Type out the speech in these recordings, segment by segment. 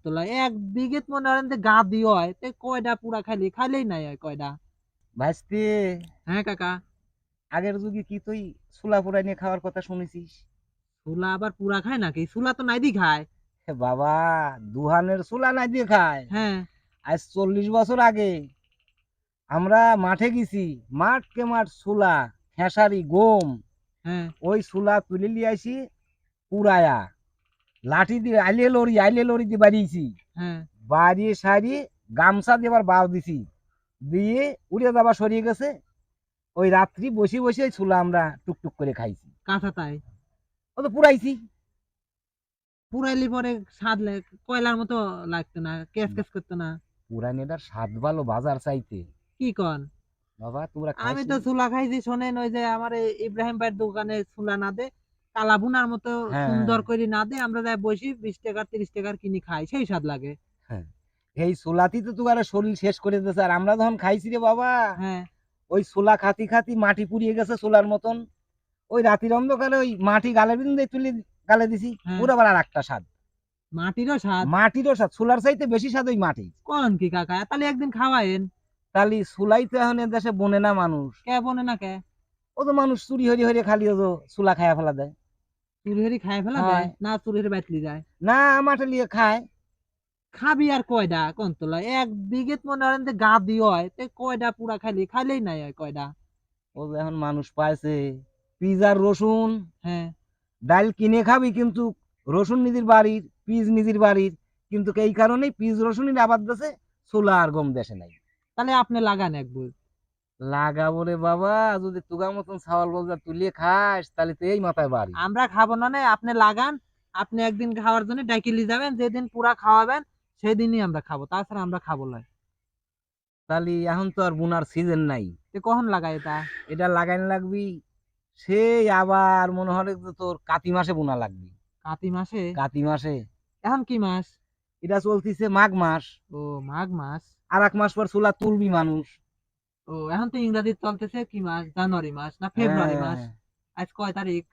তোলা এক বিঘেত মনে করেন যে গাদি হয় তে কয়টা পুরা খাইলেই নাই হয় কয়টা। ভাইস্তে, হ্যাঁ কাকা। আগের যুগে কি তুই ছোলা পোড়া নিয়ে খাওয়ার কথা শুনেছিস? ছোলা আবার পুরা খায় নাকি? ছোলা তো নাই দি খায়। হে বাবা, দুহানের ছোলা নাই দিয়ে খায়। হ্যাঁ। আজ 40 বছর আগে আমরা মাঠে গেছি, মাঠকে মাঠ ছোলা, খেসারি, গম, হ্যাঁ। ওই ছোলা তুলে নিয়ে আসি পুরায়া লাঠি দিয়ে আইলে লরি দিয়ে বাড়িয়েছি। হ্যাঁ। বাড়িয়ে সারি গামছা দিয়ে আবার বাও দিছি, দিয়ে উড়ে যাবার সরিয়ে গেছে। ওই রাত্রি বসে বসে ওই ছোলা আমরা টুকটুক করে খাইছি। কাঁচা তাই। ও তো পুরাইছি। পুরাইলি পরে স্বাদ কয়লার মতো লাগতো না, কেস কেস করতো না? পুরানেটার স্বাদ ভালো বাজার চাইতে। কি কন? বাবা তোমরা আমি তো খাইসনি? ছোলা খাইছি, শোনেন ওই যে আমার এই ইব্রাহিম ভাইয়ের দোকানে ছোলা না দে, কালা ভুনার মতো হ্যাঁ, সুন্দর করে না দে, আমরা যাই বসি 20 টাকা 30 টাকার কিনি খাই, সেই স্বাদ লাগে। হ্যাঁ, এই ছোলাতেই তো তোমার শরীর শেষ করে দিয়েছে। আর আমরা যখন খাইছি রে বাবা, হ্যাঁ। ওই ছোলা খাতি খাতি মাটি পুড়িয়ে গেছে ছোলার মতন। ওই রাতের অন্ধকারে ওই মাটি গালে বিন্দু তুলে গালে দিছি, হ্যাঁ। ওর আবার আর একটা স্বাদ। মাটিরও স্বাদ? মাটিরও স্বাদ, ছোলার চাইতে বেশি স্বাদ ওই মাটি। কোন কি কাকা, তাহলে একদিন খাওয়ায়েন। তাহলে ছোলাই তো এখন এ দেশে বনে না মানুষ। কে বনে না কে? ও তো মানুষ চুরি হরি হরি খালি ও তো ছোলা খাইয়া ফেলা দেয়। চুরি হরি খাই ফেলা দেয় হয় না, চুরি হরি বাইতলি যায়? না, মাঠে লিয়ে খায়। খাবি আর কয়টা কোন তোলা, এক বিঘেত মনে করেন যে গাদি হয় তে কয়টা পুরা খাইলেই নাই হয় কয়টা। ও যে এখন মানুষ পাইছে পিঁয়াজ আর রসুন, হ্যাঁ। ডাল কিনে খাবি কিন্তু রসুন নিজের বাড়ির, পিঁয়াজ নিজের বাড়ির, কিন্তু এই কারণেই পিঁয়াজ রসুনের আবাদ দেশে, ছোলা আর গম দেশে নাই। তাহলে আপনি লাগান এক বই। লাগাবো রে বাবা, যদি তুগার মতন ছাওয়াল বলজা তুলিয়ে খাস তাহলে তো এই মাথায় বাড়ি। আমরা খাবো না না, আপনি লাগান। আপনি একদিন খাওয়ার জন্য ডাকিলি যাবেন, যেদিন পুরা খাওয়াবেন সেদিনই আমরা খাবো, তাছাড়া আমরা খাবো না। তাহলে এখন তো আর বোনার সিজন নাই। তো কখন লাগাই এটা? এটা লাগাইন লাগবি সেই আবার মনে হয় যে তোর কাতি মাসে বোনা লাগবে। কাতি মাসে? কাতি মাসে। এখন কি মাস? এটা চলতিছে মাঘ মাস। ও, মাঘ মাস। আর এক মাস পর চুলা তুলবি মানুষ। ও, এখন তো ইংরাজি চলতেছে কি মাস, জানুয়ারি মাস না ফেব্রুয়ারি মাস? হ্যাঁ, আজ কয় তারিখ?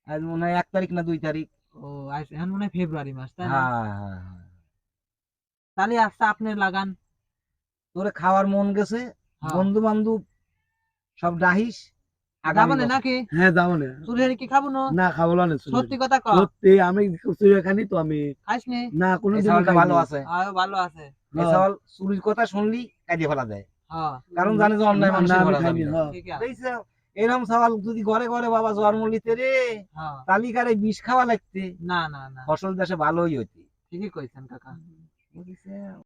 আজ মনে হয় 1 তারিখ না 2 তারিখ। ও, আজ এখন মনে হয় ফেব্রুয়ারি মাস, তাই না? হ্যাঁ, হ্যাঁ, হ্যাঁ। তাহলে আচ্ছা আপনি লাগান। তোরে খাওয়ার মন গেছে, হ্যাঁ। বন্ধু বান্ধব সব ডাহিস যাবো আগামী না বছর। নাকি? হ্যাঁ, যাবো না। চুরি কি খাবো না? না, খাবো না সত্যি চুরি। কথা ক। সত্যি আমি চুরি খানি তো আমি। খাইস নি? না, এই কোনোদিনও সওয়ালটা ভালো খাইনি। আছে। ভালো আছে। এই হ্যাঁ। সওয়াল চুরির কথা শুনলি কাটিয়ে ফেলা যায়, হ্যাঁ। কারণ জানে যে অন্যায় না, না, মানুষের আমি ঘরে যাবি খাইনি। না। হ্যাঁ। ঠিক আছে। দেখছ, এরকম সওয়াল যদি ঘরে ঘরে বাবা জন্ম নিতে রে, হ্যাঁ। তালিকারে বিষ খাওয়া লাগতে, না না না, ফসল দেশে ভালোই হইতে। ঠিকই কইছেন কাকা। বুঝেছে?